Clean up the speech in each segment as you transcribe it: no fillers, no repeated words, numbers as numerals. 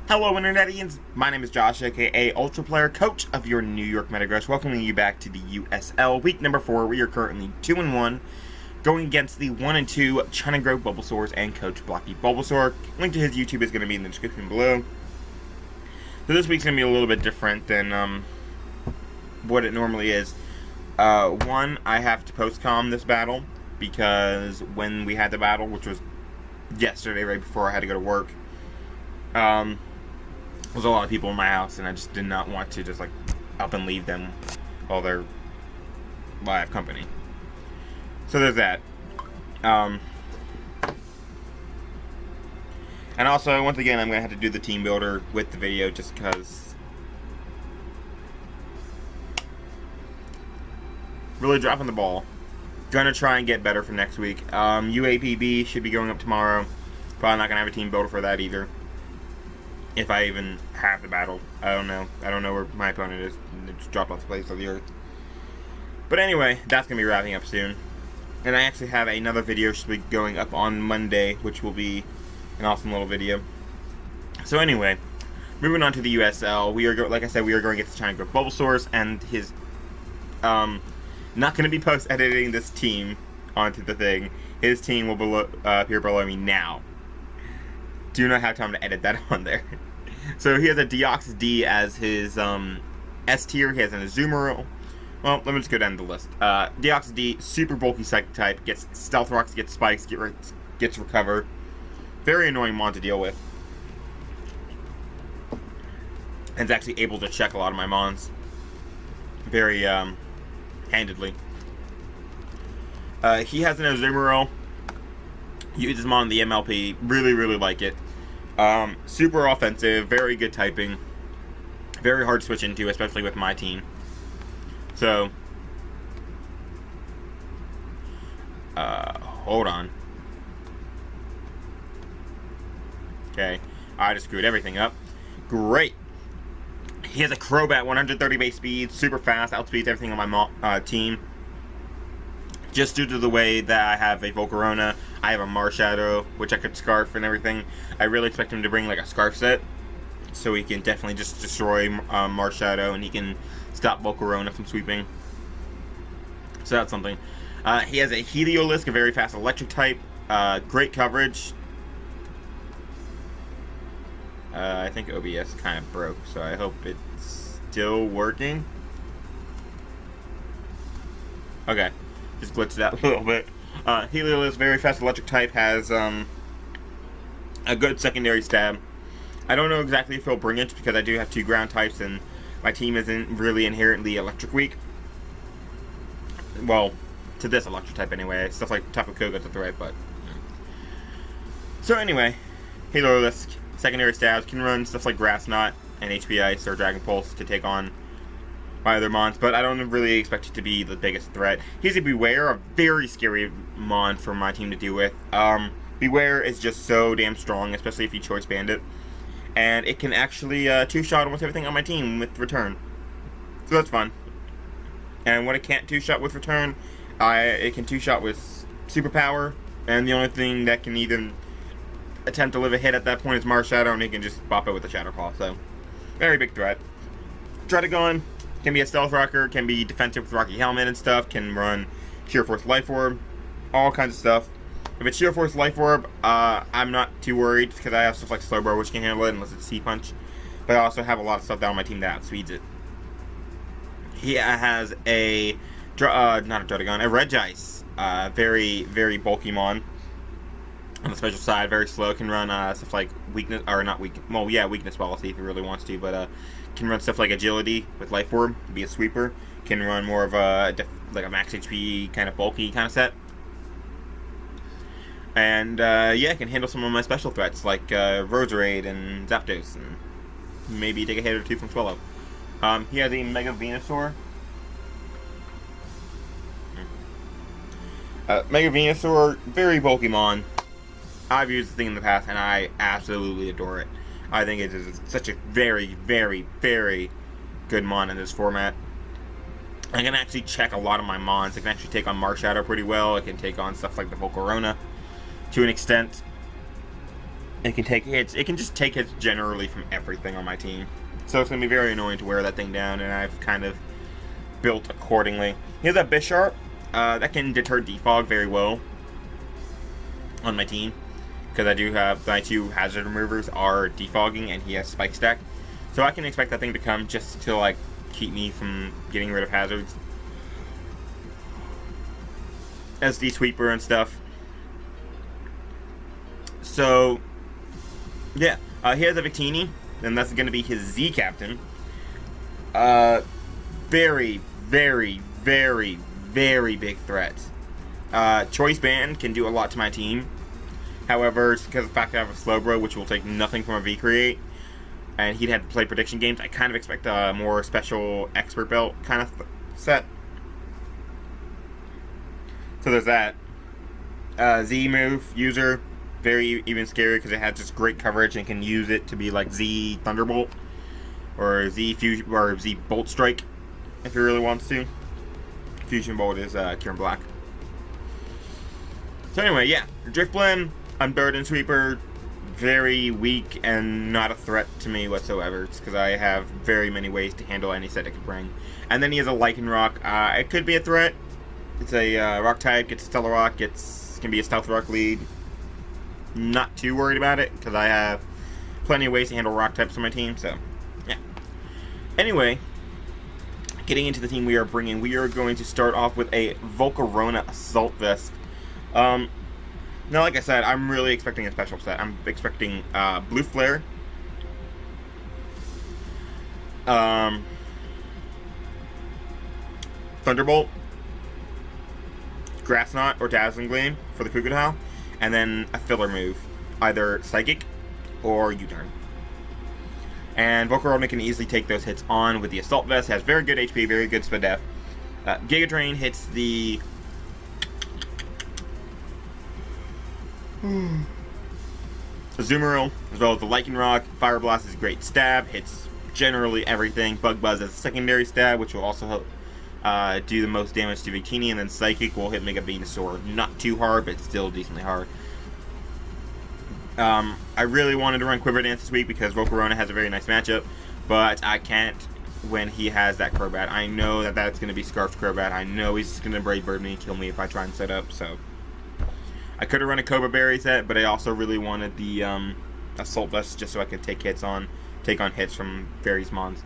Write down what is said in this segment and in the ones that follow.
Hello Internetians, my name is Josh, aka Ultra Player, coach of your New York Metagross, welcoming you back to the USL, week number 4. We are currently 2-1, going against the 1-2 China Grove Bulbasaurs and Coach Blocky Bulbasaur. Link to his YouTube is going to be in the description below. So this week's going to be a little bit different than what it normally is. One, I have to post-com this battle, because when we had the battle, which was yesterday right before I had to go to work, there was a lot of people in my house, and I just did not want to just like up and leave them while I have company. So there's that. And also, once again, I'm gonna have to do the team builder with the video just because really dropping the ball. Gonna try and get better for next week. UAPB should be going up tomorrow. Probably not gonna have a team builder for that either. If I even have the battle. I don't know. I don't know where my opponent is. It's dropped off the face of the earth. But anyway, that's going to be wrapping up soon. And I actually have another video should be going up on Monday, which will be an awesome little video. So anyway, moving on to the USL. We are, like I said, we are going against the China Grove Bulbasaurs, and his, not going to be post-editing this team onto the thing. His team will appear below me now. Do not have time to edit that on there. So he has a Deoxys D as his S tier. He has an Azumarill. Well, let me just go down the list. Deoxys D, super bulky Psychic type, gets Stealth Rocks, gets Spikes, gets Recover. Very annoying mon to deal with. And is actually able to check a lot of my mons very handedly. He has an Azumarill. Uses mon on the MLP. Really, really like it. Super offensive, very good typing, very hard to switch into, especially with my team. So, hold on. Okay, I just screwed everything up. Great. He has a Crobat, 130 base speed, super fast, outspeeds everything on my team. Just due to the way that I have a Volcarona, I have a Marshadow, which I could Scarf and everything. I really expect him to bring like a Scarf set, so he can definitely just destroy Marshadow, and he can stop Volcarona from sweeping. So that's something. He has a Heliolisk, a very fast electric type, great coverage. I think OBS kind of broke, so I hope it's still working. Okay. Just glitched out a little bit. Heliolisk, very fast electric type, has a good secondary stab. I don't know exactly if he'll bring it because I do have 2 ground types and my team isn't really inherently electric weak. Well, to this electric type anyway. Stuff like Tapu Koga's a threat, but... So anyway, Heliolisk, secondary stabs, can run stuff like Grass Knot and HP Ice or Dragon Pulse to take on my other mons, but I don't really expect it to be the biggest threat. He's a Beware, a very scary mon for my team to deal with. Beware is just so damn strong, especially if you choice band it. And it can actually two-shot almost everything on my team with Return. So that's fun. And when it can't two-shot with Return, it can two-shot with Superpower, and the only thing that can even attempt to live a hit at that point is Marshadow, and it can just bop it with a Shadow Claw, so very big threat. Dredagon can be a Stealth Rocker, can be defensive with Rocky Helmet and stuff, can run Sheer Force Life Orb, all kinds of stuff. If it's Sheer Force Life Orb, I'm not too worried because I have stuff like Slowbro which can handle it unless it's C-Punch. But I also have a lot of stuff down on my team that outspeeds it. He has a, not a Dredagon, a Regice. Very, very bulky mon. On the special side, very slow, can run stuff like weakness, or not weak, well yeah, weakness policy if he really wants to, but can run stuff like agility with Life Orb, be a sweeper, can run more of a, like a max HP kind of bulky kind of set. And yeah, can handle some of my special threats like Roserade and Zapdos, and maybe take a hit or 2 from Swallow. He has a Mega Venusaur. Mega Venusaur, very bulky mon. I've used this thing in the past, and I absolutely adore it. I think it is such a very, very, very good mon in this format. I can actually check a lot of my mons. I can actually take on Marshadow pretty well. I can take on stuff like the Volcarona to an extent. It can take hits. It can just take hits generally from everything on my team. So it's going to be very annoying to wear that thing down, and I've kind of built accordingly. Here's a Bisharp. That can deter Defog very well on my team, because I do have my 2 hazard removers are defogging, and he has Spike Stack. So I can expect that thing to come just to like keep me from getting rid of hazards. SD Sweeper and stuff. So yeah, he has a Victini, and that's going to be his Z captain. Very, very, very, very big threat. Choice Band can do a lot to my team. However, it's because of the fact that I have a Slowbro, which will take nothing from a V-Create, and he'd have to play prediction games, I kind of expect a more special Expert Belt kind of set. So there's that. Z move, user, very even scary because it has just great coverage and can use it to be like Z Thunderbolt or Z Fusion or Z Bolt Strike if he really wants to. Fusion Bolt is Kieran Black. So anyway, yeah, Drifblim, Unburden Sweeper, very weak and not a threat to me whatsoever. It's because I have very many ways to handle any set it could bring. And then he has a Lycanroc. It could be a threat. It's a rock type, gets Stellar Rock, can be a Stealth Rock lead. Not too worried about it because I have plenty of ways to handle rock types on my team. So yeah. Anyway, getting into the team we are bringing, we are going to start off with a Volcarona Assault Vest. Now, like I said, I'm really expecting a special set. I'm expecting Blue Flare, Thunderbolt, Grass Knot, or Dazzling Gleam for the Krookodile, and then a filler move, either Psychic or U-Turn. And Volcarona can easily take those hits on with the Assault Vest. Has very good HP, very good speed def. Giga Drain hits the Azumarill, as well as the Lycanroc. Fire Blast is a great stab, hits generally everything. Bug Buzz is a secondary stab, which will also help do the most damage to Victini, and then Psychic will hit Mega Venusaur. Not too hard, but still decently hard. I really wanted to run Quiver Dance this week because Volcarona has a very nice matchup, but I can't when he has that Crobat. I know that that's going to be Scarfed Crobat. I know he's just going to Brave Bird me and kill me if I try and set up, so I could have run a Cobra Berry set, but I also really wanted the Assault Vest just so I could take on hits from various mons.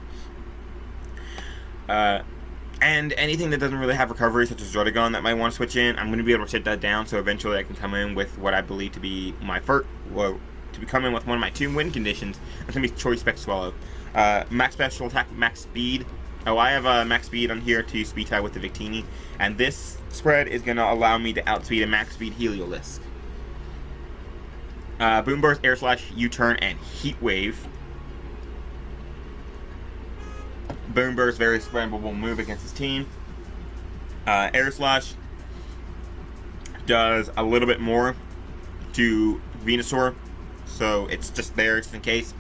And anything that doesn't really have recovery, such as Druddigon, that might want to switch in, I'm going to be able to sit that down, so eventually I can come in with what I believe to be my first, well, to come in with one of my 2 win conditions. That's going to be Choice Spec Swallow. Max Special Attack, Max Speed. Oh, I have Max Speed on here to speed tie with the Victini, and this spread is going to allow me to outspeed a Max Speed Heliolisk. Boom Burst, Air Slash, U-Turn, and Heat Wave. Boom Burst, very scramblable move against his team. Air Slash does a little bit more to Venusaur, so it's just there just in case.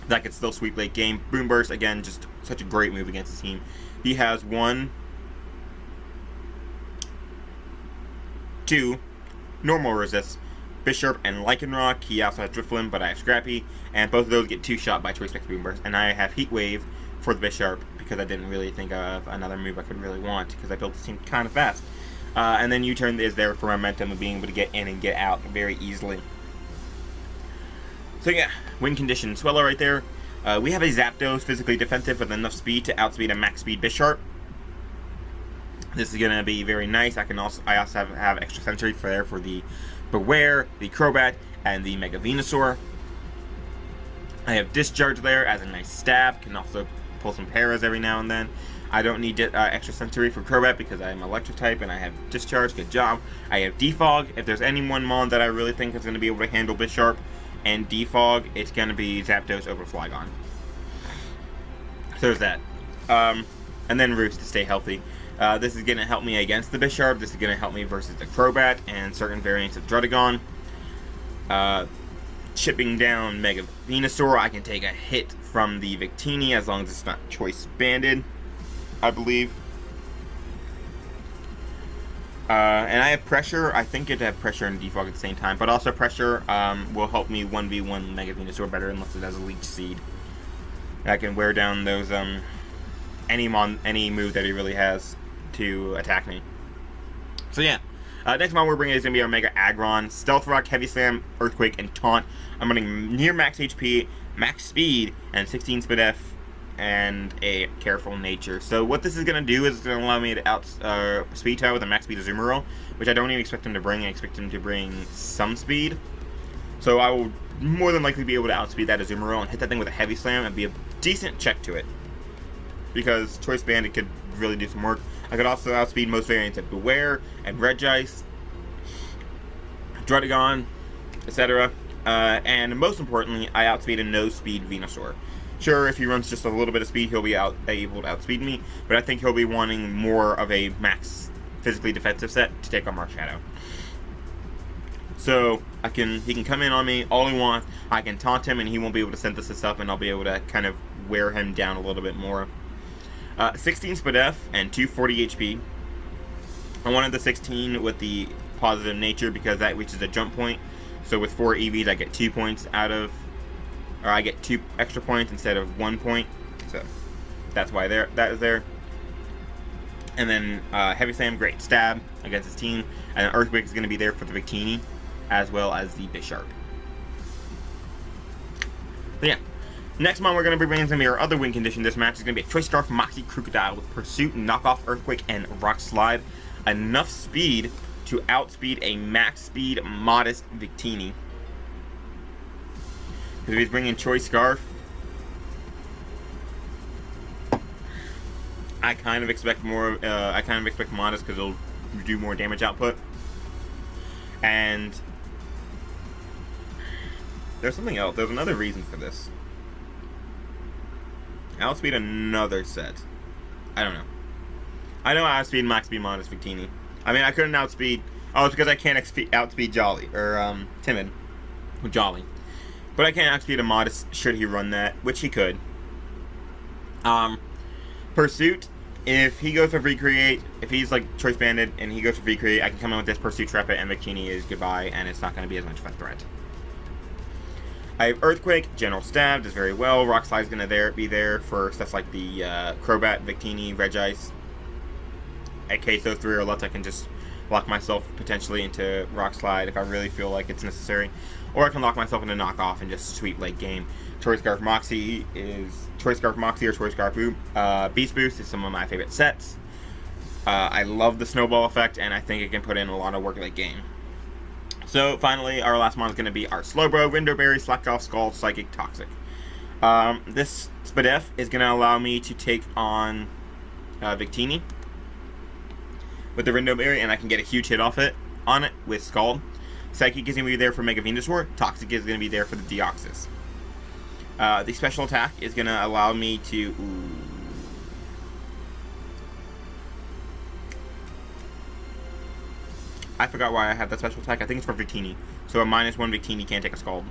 That could still sweep late game. Boom Burst, again, just such a great move against his team. He has 1, 2 normal resists, Bisharp and Lycanroc. He also has Drifblim, but I have Scrappy, and both of those get 2-shot by Choice Spec Boom Burst. And I have Heat Wave for the Bisharp because I didn't really think of another move I could really want because I built this team kind of fast. And then U-Turn is there for momentum of being able to get in and get out very easily. So yeah, win condition Swellow right there. We have a Zapdos, physically defensive with enough speed to outspeed a max speed Bisharp. This is going to be very nice. I also have extra sensory for the Beware, the Crobat, and the Mega Venusaur. I have Discharge there as a nice stab. Can also pull some Paras every now and then. I don't need extra sensory for Crobat because I am electric type and I have Discharge. Good job. I have Defog. If there's any one mon that I really think is going to be able to handle Bisharp and Defog, it's going to be Zapdos over Flygon. So there's that. And then Roost to stay healthy. This is going to help me against the Bisharp. This is going to help me versus the Crobat and certain variants of Druddigon. Chipping down Mega Venusaur, I can take a hit from the Victini as long as it's not choice banded, I believe. And I have pressure. I think it have pressure and defog at the same time, but also pressure will help me 1v1 Mega Venusaur better unless it has a leech seed. I can wear down those any move that he really has to attack me. So yeah, next mon we're bringing is gonna be our Mega Aggron, Stealth Rock, Heavy Slam, Earthquake, and Taunt. I'm running near max HP, max speed, and 16 speed F, and a Careful Nature. So what this is gonna do is it's gonna allow me to out speed tower with a max speed Azumarill, which I don't even expect him to bring. I expect him to bring some speed. So I will more than likely be able to outspeed that Azumarill and hit that thing with a Heavy Slam and be a decent check to it. Because Choice Bandit could really do some work. I could also outspeed most variants of Beware and Regice, Druddigon, etc. And most importantly, I outspeed a no-speed Venusaur. Sure, if he runs just a little bit of speed, he'll be able to outspeed me, but I think he'll be wanting more of a max physically defensive set to take on Marshadow. So he can come in on me all he wants. I can taunt him, and he won't be able to synthesis up, and I'll be able to kind of wear him down a little bit more. 16 speed F and 240 HP. I wanted the 16 with the positive nature because that reaches a jump point. So with 4 EVs, I get 2 points I get 2 extra points instead of 1 point. So that's why that is there. And then Heavy Slam, great stab against his team, and then Earthquake is going to be there for the Victini as well as the Bisharp. So yeah. Next mon we're going to be bringing some of our other win condition. This match is going to be a Choice Scarf Moxie Crocodile with Pursuit, Knockoff, Earthquake, and Rock Slide. Enough speed to outspeed a max speed modest Victini. Because if he's bringing Choice Scarf, I kind of expect more. I kind of expect modest because it'll do more damage output. And there's something else. There's another reason for this. Outspeed another set. I don't know. I know I outspeed max speed modest Victini. I mean, I couldn't outspeed. Oh, it's because I can't outspeed Jolly or Timid, Jolly. But I can't outspeed a modest should he run that, which he could. Pursuit. If he goes for Recreate, if he's like Choice Bandit and he goes for Recreate, I can come in with this Pursuit Trepid and Victini is goodbye, and it's not going to be as much of a threat. I have Earthquake, General Stab does very well. Rock Slide is going to be there for stuff like the Crobat, Victini, Regice. In case those 3 are left, I can just lock myself potentially into Rock Slide if I really feel like it's necessary. Or I can lock myself into Knockoff and just sweep late game. Choice Scarf Moxie or Choice Scarf Beast Boost is some of my favorite sets. I love the Snowball effect, and I think it can put in a lot of work late game. So, finally, our last mon is going to be our Slowbro, Window Berry, Slack Off, Scald, Psychic, Toxic. This Speed F is going to allow me to take on Victini with the Window Berry, and I can get a huge hit on it with Scald. Psychic is going to be there for Mega Venusaur. Toxic is going to be there for the Deoxys. The special attack is going to allow me to... I forgot why I have that special attack. I think it's for Victini. So a -1 Victini can't take a Scald.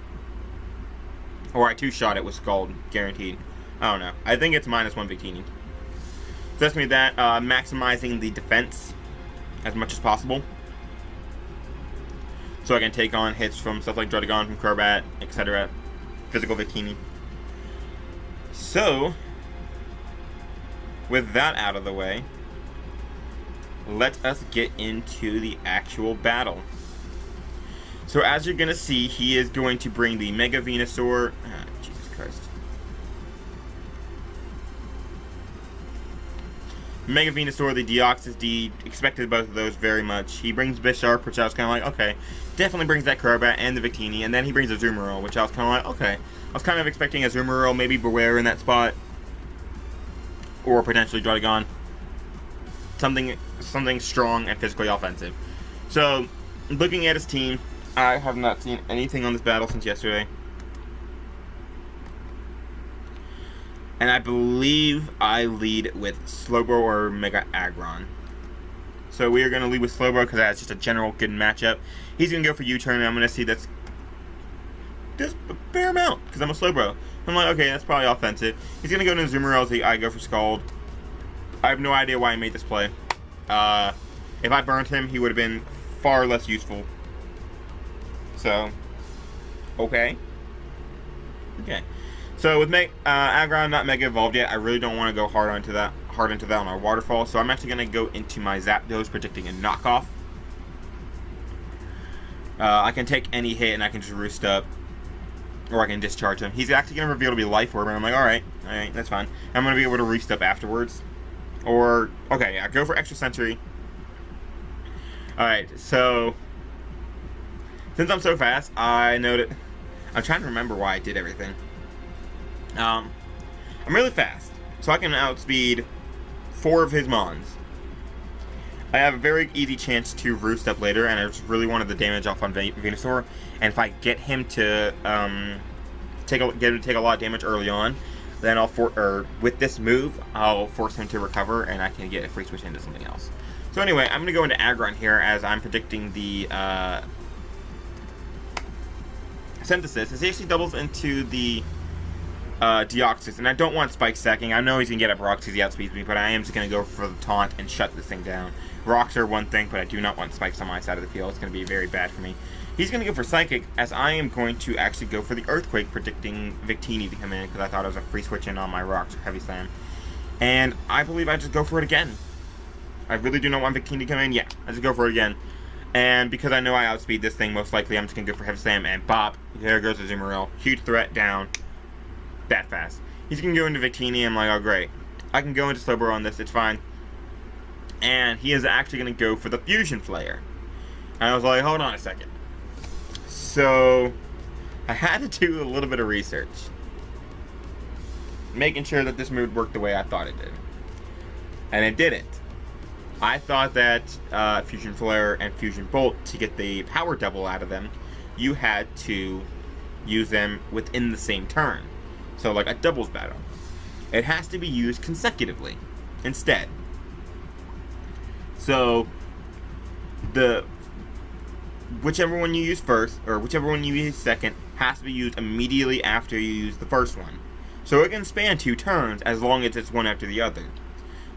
Or I 2-shot it with Scald, guaranteed. I don't know. I think it's -1 Victini. So that's going to be that. Maximizing the defense as much as possible. So I can take on hits from stuff like Druddigon, from Crobat, etc. Physical Victini. So, with that out of the way, let us get into the actual battle. So as you're going to see, he is going to bring the Mega Venusaur. Jesus Christ. Mega Venusaur, the Deoxys D, expected both of those very much. He brings Bisharp, which I was kind of like, okay. Definitely brings that Crobat and the Victini, and then he brings Azumarill, which I was kind of like, okay. I was kind of expecting Azumarill, maybe Beware in that spot. Or potentially Druddigon. Something strong and physically offensive. So, looking at his team, I have not seen anything on this battle since yesterday. And I believe I lead with Slowbro or Mega Aggron. So we are going to lead with Slowbro because that's just a general good matchup. He's going to go for U-turn, and I'm going to see that's just a fair amount because I'm a Slowbro. I'm like, okay, that's probably offensive. He's going to go into Azumarill as I go for Scald. I have no idea why I made this play. If I burned him, he would have been far less useful. So, okay. Okay. So with Aggron not Mega Evolved yet, I really don't want to go hard into that on our Waterfall. So I'm actually going to go into my Zapdos, predicting a knockoff. I can take any hit and I can just Roost up. Or I can discharge him. He's actually going to reveal to be Life Orb, and I'm like, alright, that's fine. I'm going to be able to Roost up afterwards. Or, okay, yeah, go for Extra Sensory. Alright, so, since I'm so fast, I'm trying to remember why I did everything. I'm really fast, so I can outspeed 4 of his Mons. I have a very easy chance to Roost up later, and I just really wanted the damage off on Venusaur. And if I get him to take a lot of damage early on, then with this move, I'll force him to recover, and I can get a free switch into something else. So anyway, I'm going to go into Aggron here as I'm predicting the Synthesis. This actually doubles into the Deoxys, and I don't want Spike stacking. I know he's going to get up Rocks because he outspeeds me, but I am just going to go for the Taunt and shut this thing down. Rocks are one thing, but I do not want Spikes on my side of the field. It's going to be very bad for me. He's going to go for Psychic, as I am going to actually go for the Earthquake, predicting Victini to come in, because I thought it was a free switch in on my Rocks or Heavy Slam. And I believe I just go for it again. I really do not want Victini to come in. Yeah, I just go for it again. And because I know I outspeed this thing, most likely I'm just going to go for Heavy Slam, and bop, there goes the Azumarill. Huge threat down. That fast. He's going to go into Victini, I'm like, oh great. I can go into Slowbro on this, it's fine. And he is actually going to go for the Fusion Flare. And I was like, hold on a second. So, I had to do a little bit of research. Making sure that this move worked the way I thought it did. And it didn't. I thought that Fusion Flare and Fusion Bolt, to get the power double out of them, you had to use them within the same turn. So like a doubles battle. It has to be used consecutively instead. So whichever one you use first, or whichever one you use second, has to be used immediately after you use the first one. So it can span 2 turns as long as it's one after the other.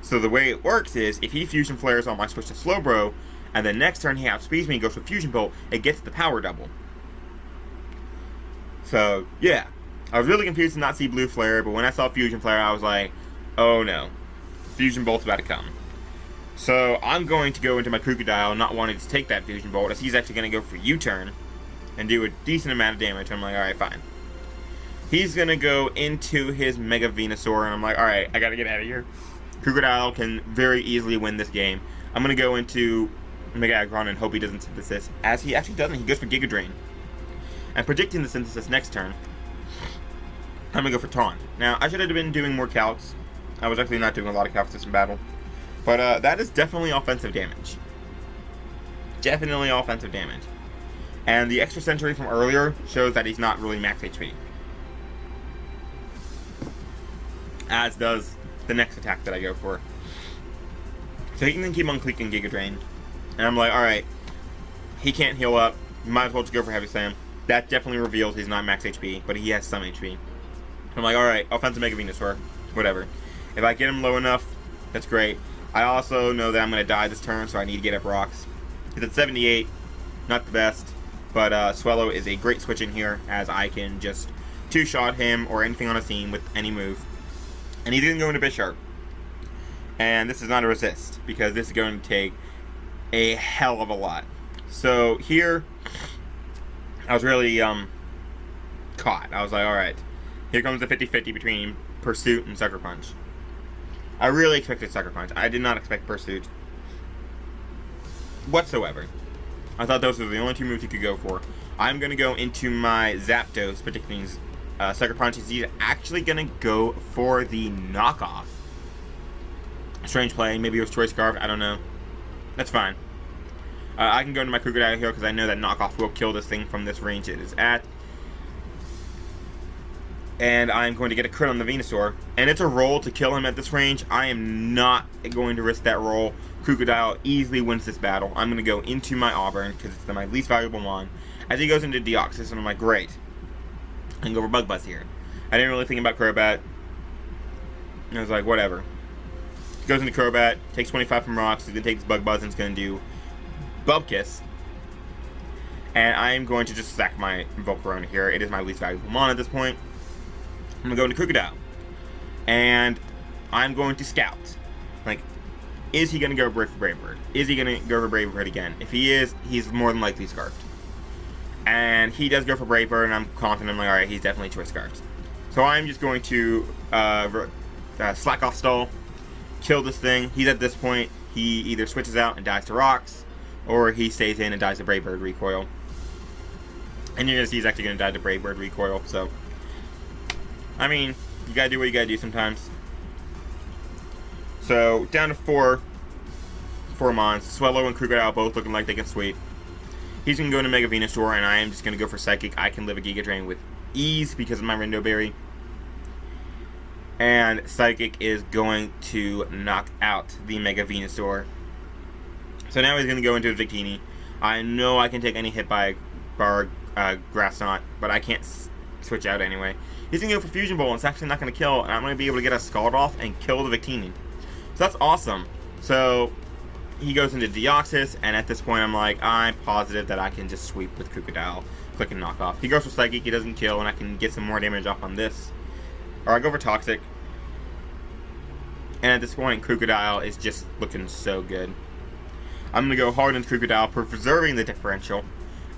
So the way it works is, if he Fusion Flares on my switch to Slowbro, and the next turn he outspeeds me and goes for Fusion Bolt, it gets the power double. So, yeah. I was really confused to not see Blue Flare, but when I saw Fusion Flare, I was like, oh no. Fusion Bolt's about to come. So, I'm going to go into my Crocodile, not wanting to take that Fusion Bolt, as he's actually going to go for U-turn, and do a decent amount of damage. I'm like, alright, fine. He's going to go into his Mega Venusaur, and I'm like, alright, I gotta get out of here. Crocodile can very easily win this game. I'm going to go into Mega Aggron and hope he doesn't Synthesis, as he actually doesn't. He goes for Giga Drain. I'm predicting the Synthesis next turn. I'm going to go for Taunt. Now, I should have been doing more calcs. I was actually not doing a lot of calcs this battle. But that is definitely offensive damage. Definitely offensive damage. And the extra sensory from earlier shows that he's not really max HP. As does the next attack that I go for. So he can keep on clicking Giga Drain. And I'm like, alright. He can't heal up. Might as well just go for Heavy Slam. That definitely reveals he's not max HP, but he has some HP. I'm like, alright, offensive Mega Venusaur. Whatever. If I get him low enough, that's great. I also know that I'm going to die this turn, so I need to get up Rocks. He's at 78. Not the best. But Swallow is a great switch in here, as I can just two-shot him or anything on a team with any move. And he's going to go into Bisharp. And this is not a resist, because this is going to take a hell of a lot. So here, I was really caught. I was like, alright, here comes the 50-50 between Pursuit and Sucker Punch. I really expected Sucker Punch. I did not expect Pursuit whatsoever. I thought those were the only 2 moves he could go for. I'm going to go into my Zapdos, predicting Sucker Punch. He's actually going to go for the knockoff. Strange play. Maybe it was Choice Scarf. I don't know. That's fine. I can go into my Crocodile here because I know that knockoff will kill this thing from this range it is at. And I'm going to get a crit on the Venusaur. And it's a roll to kill him at this range. I am not going to risk that roll. Crocodile easily wins this battle. I'm going to go into my Auburn because it's my least valuable mon. As he goes into Deoxys, and I'm like, great. I can go for Bug Buzz here. I didn't really think about Crobat. I was like, whatever. Goes into Crobat, takes 25 from Rocks, he's going to take his Bug Buzz, and he's going to do Bubkiss. And I'm going to just sack my Volcarona here. It is my least valuable mon at this point. I'm going to go into Krookodile. And I'm going to Scout. Like, is he going to go for Brave Bird? Is he going to go for Brave Bird again? If he is, he's more than likely Scarfed. And he does go for Brave Bird, and I'm confident. I'm like, alright, he's definitely Choice Scarfed. So I'm just going to slack off Stall, kill this thing. He's at this point, he either switches out and dies to Rocks, or he stays in and dies to Brave Bird Recoil. And you're going to see he's actually going to die to Brave Bird Recoil, so... I mean, you gotta do what you gotta do sometimes. So, down to four mons. Swellow and Krookodile both looking like they can sweep. He's gonna go into Mega Venusaur, and I am just gonna go for Psychic. I can live a Giga Drain with ease because of my Rindo Berry. And Psychic is going to knock out the Mega Venusaur. So now he's gonna go into a Victini. I know I can take any hit by Grass Knot, but I can't switch out anyway. He's going to go for Fusion Bolt, and it's actually not going to kill, and I'm going to be able to get a Scald off and kill the Victini. So that's awesome. So he goes into Deoxys, and at this point I'm like, I'm positive that I can just sweep with Krookodile, click and knock off. He goes for Psychic, he doesn't kill, and I can get some more damage off on this. Or I go for Toxic. And at this point, Krookodile is just looking so good. I'm going to go hard into Krookodile, preserving the differential.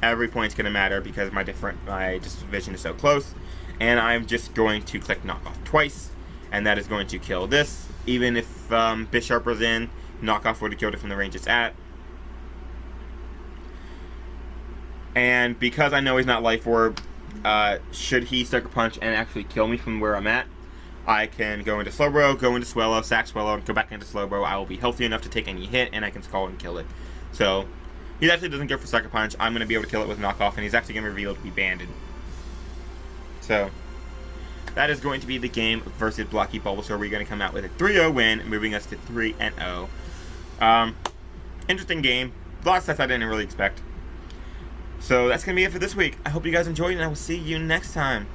Every point's going to matter because my division is so close. And I'm just going to click knockoff twice, and that is going to kill this. Even if Bisharp was in, knockoff would have killed it from the range it's at. And because I know he's not Life Orb, should he Sucker Punch and actually kill me from where I'm at, I can go into Slowbro, go into Swellow, sack Swellow, go back into Slowbro. I will be healthy enough to take any hit, and I can Scald and kill it. So he actually doesn't go for Sucker Punch. I'm going to be able to kill it with knockoff, and he's actually going to reveal to be banded. So, that is going to be the game versus Blocky Bulbasaur. We're going to come out with a 3-0 win, moving us to 3-0. Interesting game. A lot of stuff I didn't really expect. So, that's going to be it for this week. I hope you guys enjoyed, and I will see you next time.